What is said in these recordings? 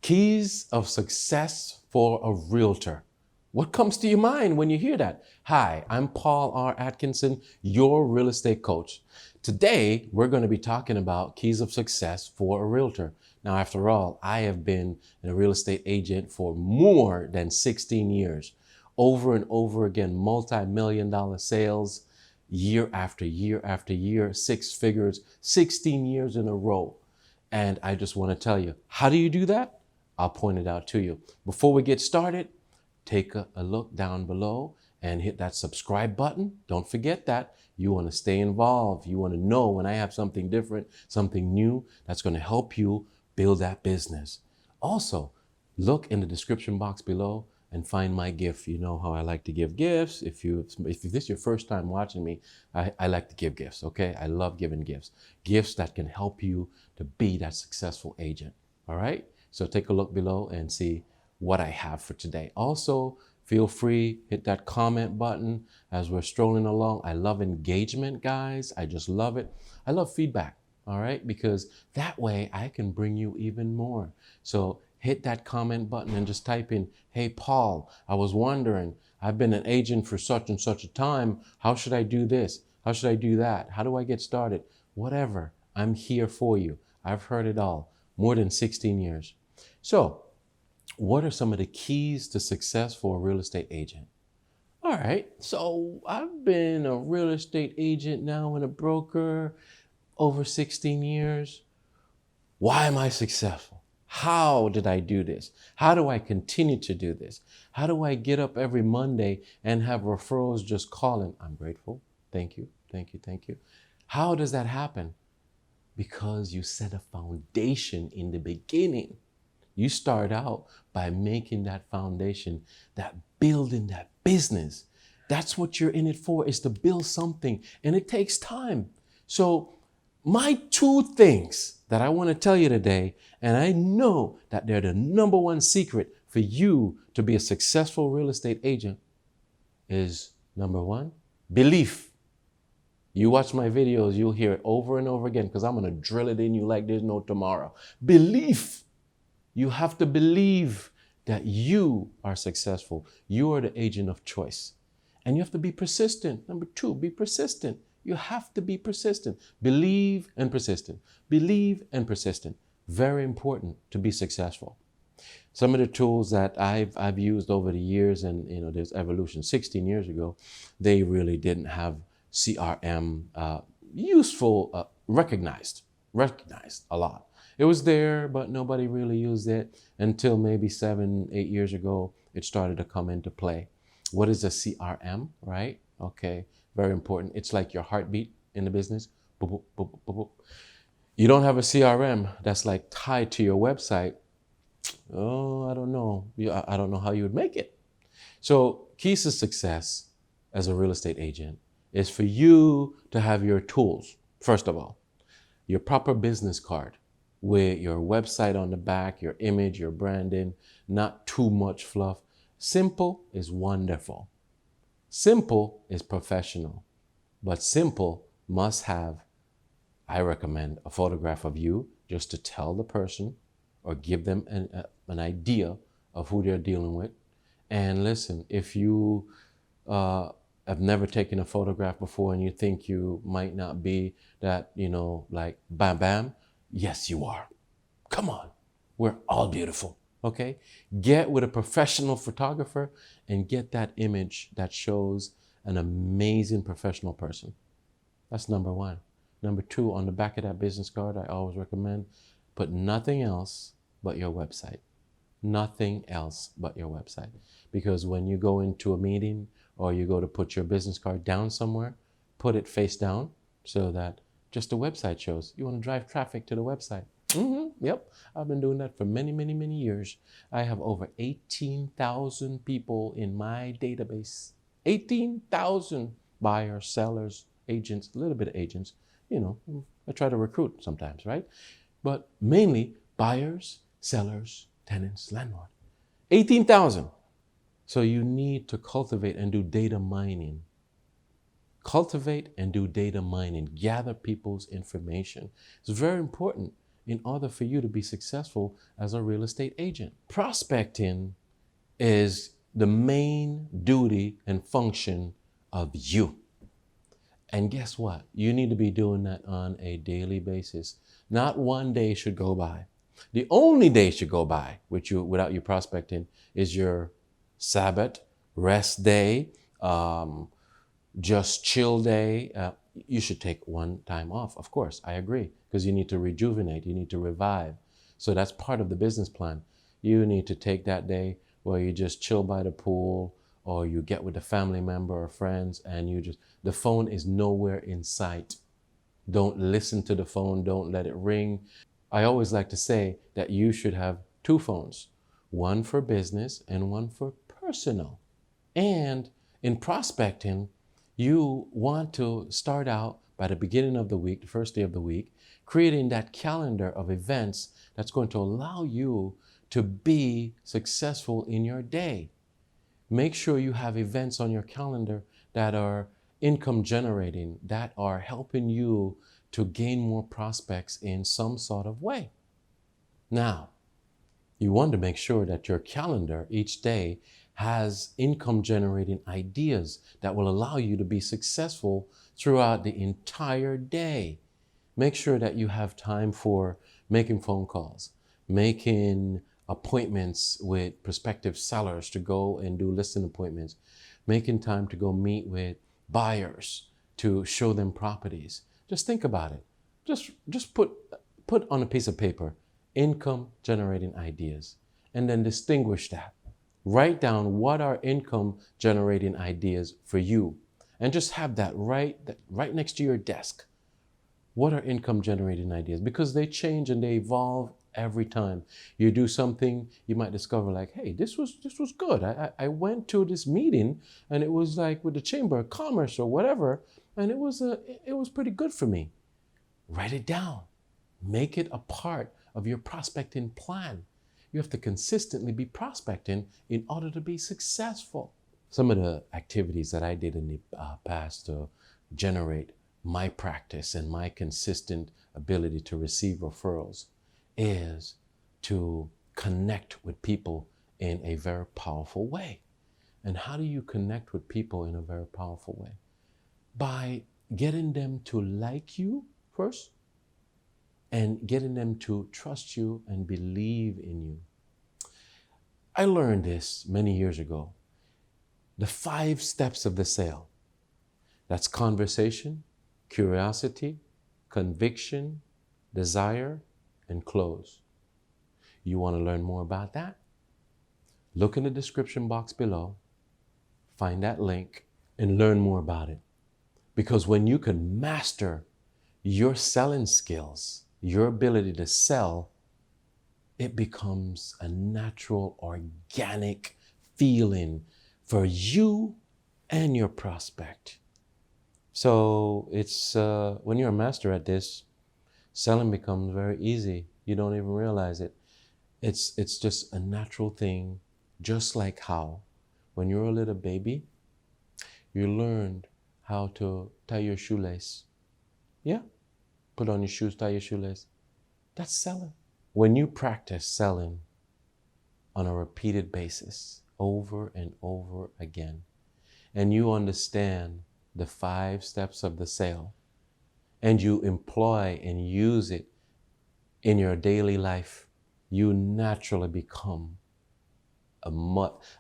Keys of success for a realtor. What comes to your mind when you hear that? Hi, I'm Paul R. Atkinson, your real estate coach. Today, we're going to be talking about keys of success for a realtor. Now, after all, I have been a real estate agent for more than 16 years. Over and over again, multi-million-dollar sales, year after year after year, six figures, 16 years in a row. And I just want to tell you, how do you do that? I'll point it out to you. Before we get started, take a look down below and hit that subscribe button. Don't forget that. You want to stay involved. You want to know when I have something different, something new that's going to help you build that business. Also, look in the description box below and find my gift. You know how I like to give gifts. If this is your first time watching me, I like to give gifts, okay? I love giving gifts. Gifts that can help you to be that successful agent, all right? So take a look below and see what I have for today. Also, feel free, hit that comment button as we're strolling along. I love engagement, guys. I just love it. I love feedback, all right? Because that way I can bring you even more. So hit that comment button and just type in, hey, Paul, I was wondering, I've been an agent for such and such a time. How should I do this? How should I do that? How do I get started? Whatever, I'm here for you. I've heard it all, more than 16 years. So what are some of the keys to success for a real estate agent? All right, so I've been a real estate agent now and a broker over 16 years. Why am I successful? How did I do this? How do I continue to do this? How do I get up every Monday and have referrals just calling? I'm grateful. Thank you, thank you, thank you. How does that happen? Because you set a foundation in the beginning. You start out by making that foundation, that building that business. That's what you're in it for, is to build something, and it takes time. So my two things that I want to tell you today, and I know that they're the number one secret for you to be a successful real estate agent, is number one, belief. You watch my videos, you'll hear it over and over again because I'm going to drill it in you like there's no tomorrow. Belief. You have to believe that you are successful. You are the agent of choice. And you have to be persistent. Number two, be persistent. You have to be persistent. Believe and persistent. Believe and persistent. Very important to be successful. Some of the tools that I've used over the years, and there's evolution. 16 years ago, they really didn't have CRM useful, recognized a lot. It was there, but nobody really used it until maybe 7, 8 years ago. It started to come into play. What is a CRM, right? Okay, very important. It's like your heartbeat in the business. Boop, boop, boop, boop, boop. You don't have a CRM that's like tied to your website. Oh, I don't know. I don't know how you would make it. So keys to success as a real estate agent is for you to have your tools. First of all, your proper business card with your website on the back, your image, your branding, not too much fluff. Simple is wonderful. Simple is professional, but simple must have, I recommend, a photograph of you just to tell the person or give them an idea of who they're dealing with. And listen, if you have never taken a photograph before and you think you might not be that, like bam, bam, yes, you are. Come on. We're all beautiful, okay? Get with a professional photographer and get that image that shows an amazing professional person. That's number one. Number two, on the back of that business card, I always recommend put nothing else but your website. Nothing else but your website. Because when you go into a meeting or you go to put your business card down somewhere, put it face down so that just the website shows. You want to drive traffic to the website. Yep, I've been doing that for many, many, many years. I have over 18,000 people in my database. 18,000 buyers, sellers, agents, a little bit of agents. I try to recruit sometimes, right? But mainly buyers, sellers, tenants, landlord. 18,000. So you need to cultivate and do data mining. Cultivate and do data mining. Gather people's information. It's very important. in order for you to be successful as a real estate agent. Prospecting is the main duty and function of you. And guess what? You need to be doing that on a daily basis. Not one day should go by. The only day should go by without you prospecting is your Sabbath, rest day, just chill day. You should take one time off, of course, I agree, because you need to rejuvenate, you need to revive. So that's part of the business plan. You need to take that day where you just chill by the pool, or you get with a family member or friends, and the phone is nowhere in sight. Don't listen to the phone, don't let it ring. I always like to say that you should have two phones, one for business and one for personal. And in prospecting, you want to start out by the beginning of the week, the first day of the week, creating that calendar of events that's going to allow you to be successful in your day. Make sure you have events on your calendar that are income generating, that are helping you to gain more prospects in some sort of way. Now, you want to make sure that your calendar each day has income generating ideas that will allow you to be successful throughout the entire day. Make sure that you have time for making phone calls, making appointments with prospective sellers to go and do listing appointments, making time to go meet with buyers to show them properties. Just think about it. Just put on a piece of paper income generating ideas, and then distinguish that. Write down what are income generating ideas for you, and just have that right next to your desk. What are income generating ideas? Because they change and they evolve every time. You do something, you might discover like, hey, this was good. I went to this meeting and it was like with the Chamber of Commerce or whatever, and it was pretty good for me. Write it down. Make it a part of your prospecting plan. You have to consistently be prospecting in order to be successful. Some of the activities that I did in the past to generate my practice and my consistent ability to receive referrals is to connect with people in a very powerful way. And how do you connect with people in a very powerful way? By getting them to like you first, and getting them to trust you and believe in you. I learned this many years ago. The 5 steps of the sale. That's conversation, curiosity, conviction, desire, and close. You want to learn more about that? Look in the description box below, find that link, and learn more about it. Because when you can master your selling skills, your ability to sell, it becomes a natural, organic feeling for you and your prospect. So it's when you're a master at this, selling becomes very easy. You don't even realize it. It's just a natural thing, just like how when you're a little baby, you learned how to tie your shoelace. Yeah? Put on your shoes, tie your shoelace. That's selling. When you practice selling on a repeated basis, over and over again, and you understand the 5 steps of the sale, and you employ and use it in your daily life, you naturally become a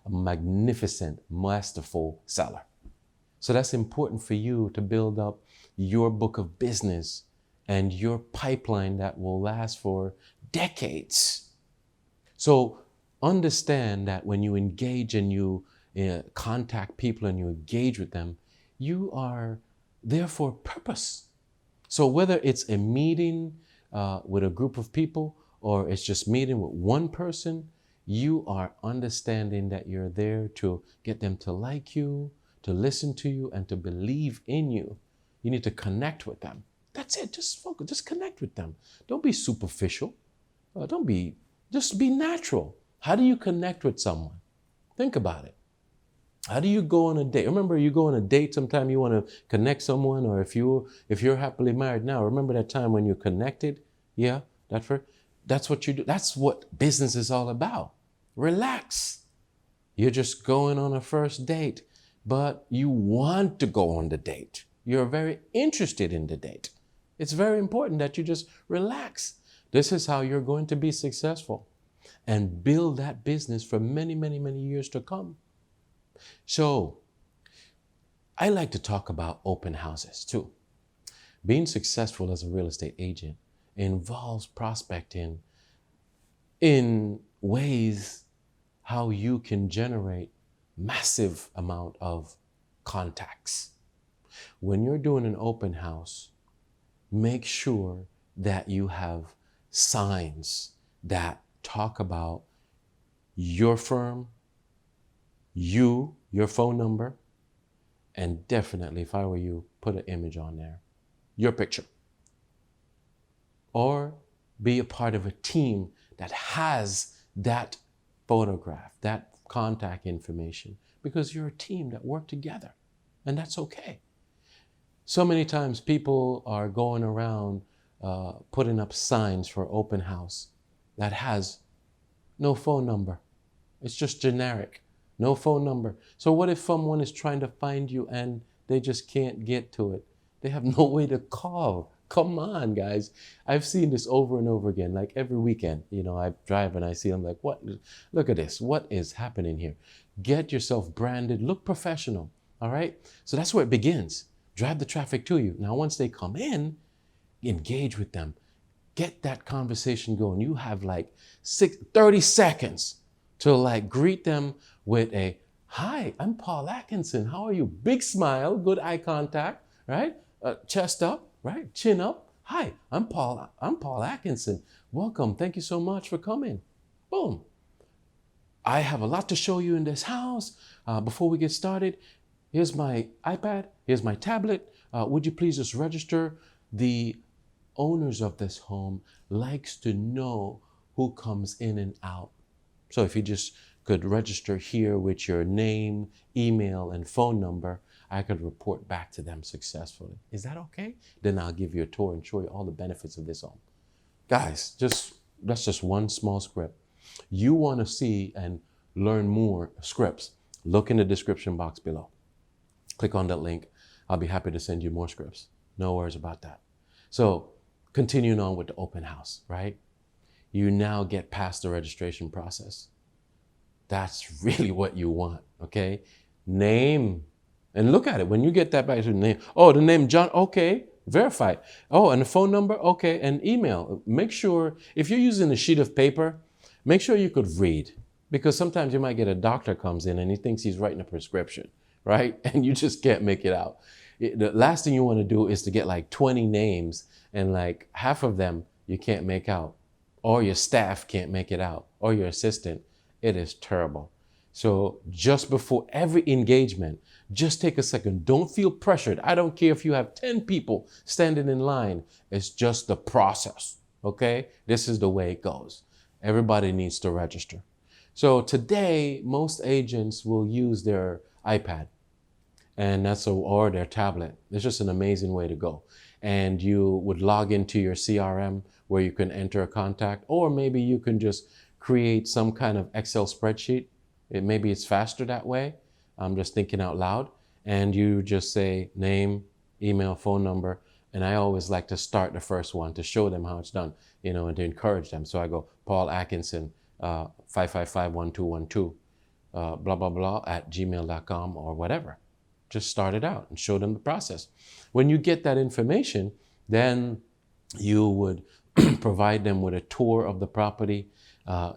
magnificent, masterful seller. So that's important for you to build up your book of business and your pipeline that will last for decades. So understand that when you engage and you contact people and you engage with them, you are there for a purpose. So whether it's a meeting with a group of people or it's just meeting with one person, you are understanding that you're there to get them to like you, to listen to you, and to believe in you. You need to connect with them. That's it. Just focus. Just connect with them. Don't be superficial. Just be natural. How do you connect with someone? Think about it. How do you go on a date? Remember, you go on a date, sometime you want to connect someone, or if you're happily married now, remember that time when you connected? Yeah. That's what you do. That's what business is all about. Relax. You're just going on a first date, but you want to go on the date. You're very interested in the date. It's very important that you just relax. This is how you're going to be successful and build that business for many, many, many years to come. So I like to talk about open houses too. Being successful as a real estate agent involves prospecting in ways how you can generate massive amount of contacts. When you're doing an open house, make sure that you have signs that talk about your firm, your phone number, and definitely, if I were you, put an image on there, your picture. Or be a part of a team that has that photograph, that contact information, because you're a team that work together, and that's okay. So many times people are going around putting up signs for open house that has no phone number. It's just generic, no phone number. So what if someone is trying to find you and they just can't get to it? They have no way to call. Come on, guys. I've seen this over and over again, like every weekend. You know, I drive and I see them like, what? Look at this. What is happening here? Get yourself branded. Look professional. All right? So that's where it begins. Drive the traffic to you. Now, once they come in, engage with them. Get that conversation going. You have like 30 seconds to like greet them with a, hi, I'm Paul Atkinson. How are you? Big smile, good eye contact, right? Chest up, right? Chin up. Hi, I'm Paul Atkinson. Welcome. Thank you so much for coming. Boom. I have a lot to show you in this house. Before we get started, here's my iPad. Here's my tablet. Would you please just register? The owners of this home likes to know who comes in and out. So if you just could register here with your name, email, and phone number, I could report back to them successfully. Is that okay? Then I'll give you a tour and show you all the benefits of this home. Guys, that's just one small script. You want to see and learn more scripts, look in the description box below. Click on that link. I'll be happy to send you more scripts. No worries about that. So continuing on with the open house, right? You now get past the registration process. That's really what you want, okay? Name, and look at it. When you get that back to the name, oh, the name John, okay, verify. Oh, and the phone number, okay, and email. Make sure, if you're using a sheet of paper, make sure you could read, because sometimes you might get a doctor comes in and he thinks he's writing a prescription, right? And you just can't make it out. The last thing you want to do is to get like 20 names and like half of them you can't make out, or your staff can't make it out, or your assistant. It is terrible. So just before every engagement, just take a second. Don't feel pressured. I don't care if you have 10 people standing in line. It's just the process, okay? This is the way it goes. Everybody needs to register. So today, most agents will use their iPad, and or their tablet. It's just an amazing way to go. And you would log into your CRM where you can enter a contact, or maybe you can just create some kind of Excel spreadsheet. Maybe it's faster that way. I'm just thinking out loud. And you just say name, email, phone number. And I always like to start the first one to show them how it's done, you know, and to encourage them. So I go, Paul Atkinson, 555-1212, blah, blah, blah, at gmail.com or whatever. Just start it out and show them the process. When you get that information, then you would provide them with a tour of the property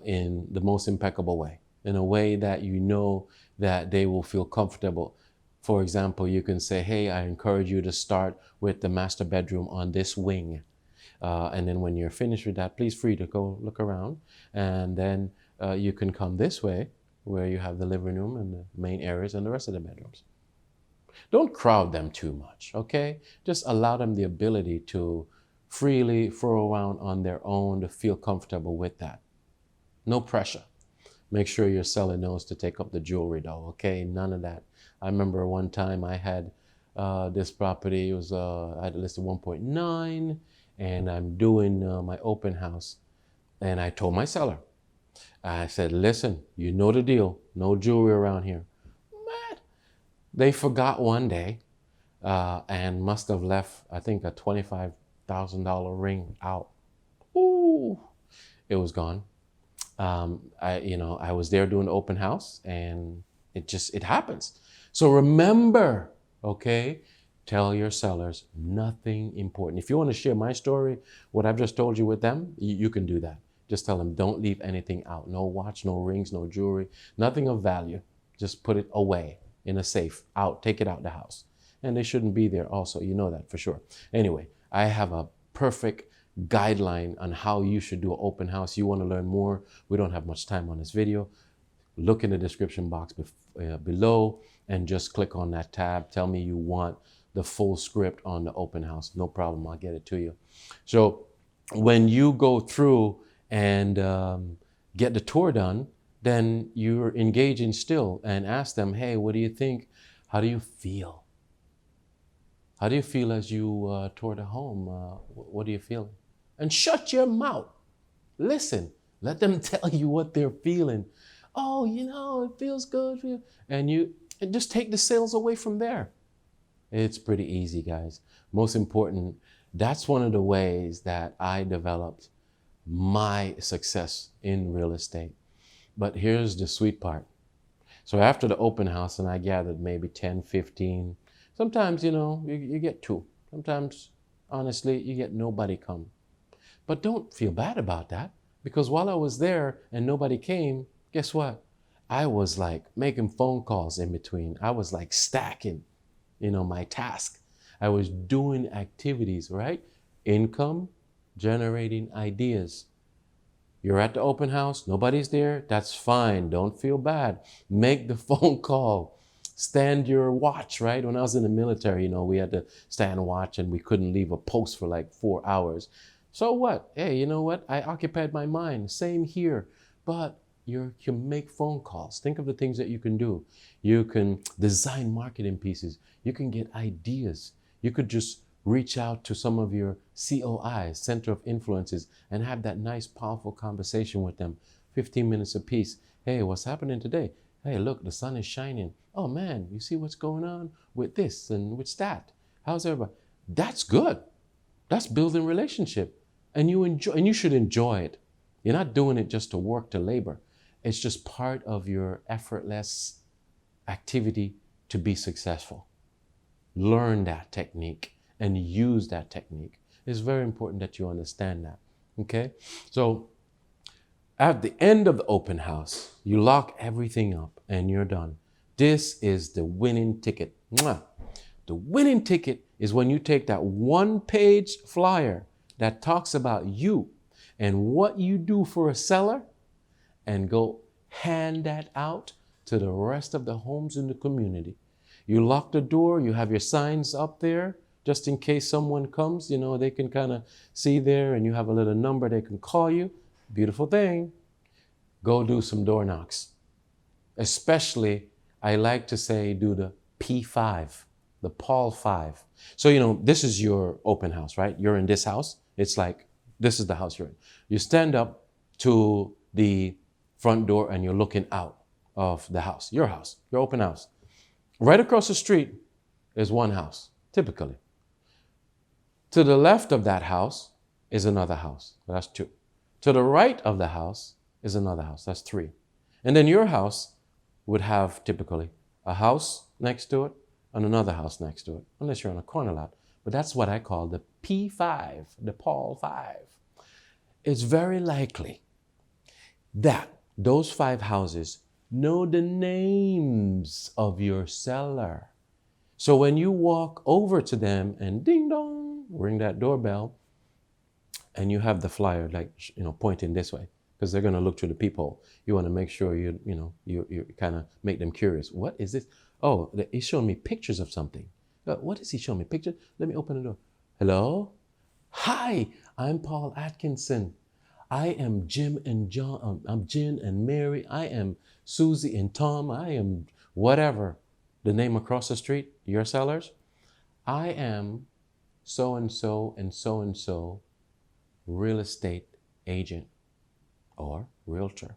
in the most impeccable way, in a way that you know that they will feel comfortable. For example, you can say, hey, I encourage you to start with the master bedroom on this wing. And then when you're finished with that, please free to go look around. And then you can come this way where you have the living room and the main areas and the rest of the bedrooms. Don't crowd them too much, okay? Just allow them the ability to freely throw around on their own, to feel comfortable with that. No pressure. Make sure your seller knows to take up the jewelry though, okay? None of that. I remember one time I had this property, it was I had it listed 1.9, and I'm doing my open house. And I told my seller, I said, listen, you know the deal. No jewelry around here. Man, they forgot one day and must have left, I think, a $25,000 ring out. Ooh, it was gone. I was there doing the open house, and it happens. So remember, okay, tell your sellers nothing important. If you want to share my story, what I've just told you with them, you can do that. Just tell them, don't leave anything out. No watch, no rings, no jewelry, nothing of value. Just put it away in a safe, take it out the house. And they shouldn't be there also. You know that for sure. Anyway, I have a perfect guideline on how you should do an open house. You want to learn more? We don't have much time on this video. Look in the description box below and just click on that tab. Tell me you want the full script on the open house. No problem, I'll get it to you. So when you go through and get the tour done, then you're engaging still and ask them, hey, what do you think? How do you feel? How do you feel as you tour the home? What are you feeling? And shut your mouth. Listen, let them tell you what they're feeling. Oh, it feels good. And just take the sales away from there. It's pretty easy, guys. Most important, that's one of the ways that I developed my success in real estate. But here's the sweet part. So after the open house, and I gathered maybe 10, 15, sometimes, you get 2. Sometimes, honestly, you get nobody come. But don't feel bad about that, because while I was there and nobody came, guess what? I was like making phone calls in between. I was like stacking, my task. I was doing activities, right? Income, generating ideas. You're at the open house, nobody's there, that's fine. Don't feel bad. Make the phone call. Stand your watch, right? When I was in the military, we had to stand watch and we couldn't leave a post for like 4 hours. So what? Hey, you know what? I occupied my mind. Same here. But you can make phone calls. Think of the things that you can do. You can design marketing pieces. You can get ideas. You could just reach out to some of your COIs, Center of Influences, and have that nice, powerful conversation with them. 15 minutes apiece. Hey, what's happening today? Hey, look, the sun is shining. Oh man, you see what's going on with this and with that? How's everybody? That's good. That's building relationship. And you should enjoy it. You're not doing it just to work, to labor. It's just part of your effortless activity to be successful. Learn that technique and use that technique. It's very important that you understand that. Okay? So at the end of the open house, you lock everything up and you're done. This is the winning ticket. Mwah. The winning ticket is when you take that 1-page flyer that talks about you and what you do for a seller and go hand that out to the rest of the homes in the community. You lock the door, you have your signs up there just in case someone comes, they can kind of see there, and you have a little number they can call you. Beautiful thing. Go do some door knocks. Especially, I like to say, do the P5, the Paul 5. So, this is your open house, right? You're in this house. It's like, this is the house you're in. You stand up to the front door and you're looking out of the house, your open house. Right across the street is one house, typically. To the left of that house is another house. That's 2. To the right of the house is another house. That's 3. And then your house would have typically a house next to it and another house next to it, unless you're on a corner lot. But that's what I call the P5, the Paul 5. It's very likely that those 5 houses know the names of your seller. So when you walk over to them and ding dong, ring that doorbell, and you have the flyer pointing this way, because they're going to look through the peephole. You want to make sure you kind of make them curious. What is this? Oh, he's showing me pictures of something. What is he showing me? Pictures? Let me open the door. Hello? Hi, I'm Paul Atkinson. I am Jim and John. I'm Jen and Mary. I am Susie and Tom. I am whatever. The name across the street, your sellers. I am so-and-so and so-and-so real estate agent or realtor.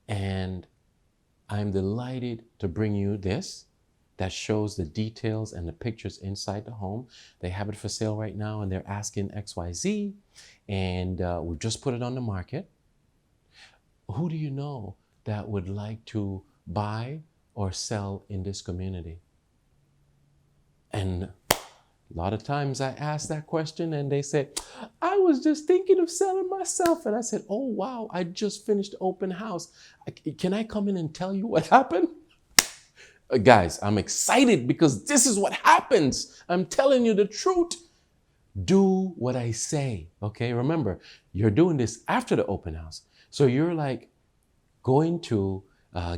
And I'm delighted to bring you this that shows the details and the pictures inside the home. They have it for sale right now, and they're asking XYZ, and we've just put it on the market. Who do you know that would like to buy or sell in this community? And a lot of times I ask that question and they say, I was just thinking of selling myself. And I said, oh, wow, I just finished open house. Can I come in and tell you what happened? Guys, I'm excited because this is what happens. I'm telling you the truth. Do what I say, okay? Remember, you're doing this after the open house. So you're like going to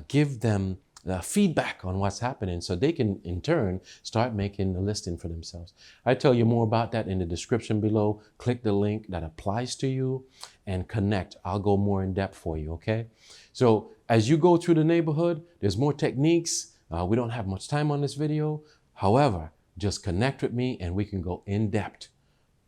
give them feedback on what's happening so they can, in turn, start making the listing for themselves. I tell you more about that in the description below. Click the link that applies to you and connect. I'll go more in depth for you, okay? So as you go through the neighborhood, there's more techniques. We don't have much time on this video. However, just connect with me and we can go in depth.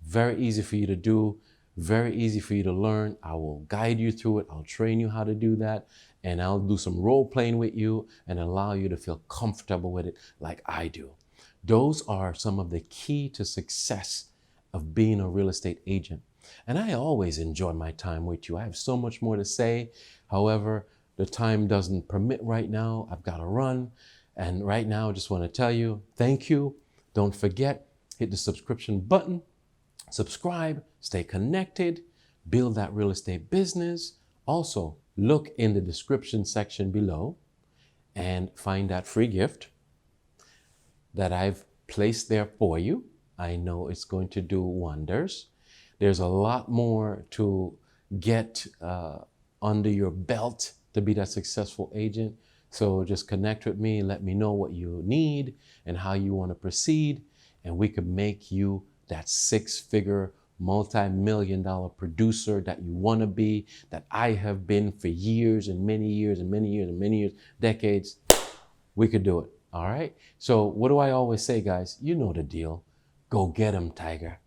Very easy for you to do, very easy for you to learn. I will guide you through it. I'll train you how to do that. And I'll do some role playing with you and allow you to feel comfortable with it like I do. Those are some of the key to success of being a real estate agent. And I always enjoy my time with you. I have so much more to say. However, the time doesn't permit right now. I've got to run. And right now, I just want to tell you, thank you. Don't forget, hit the subscription button, subscribe, stay connected, build that real estate business. Also, look in the description section below and find that free gift that I've placed there for you. I know it's going to do wonders. There's a lot more to get under your belt to be that successful agent. So just connect with me, let me know what you need and how you want to proceed, and we could make you that six-figure, multi-million-dollar producer that you want to be, that I have been for years and many years and many years and many years, decades. We could do it, all right? So what do I always say, guys? You know the deal. Go get 'em, Tiger.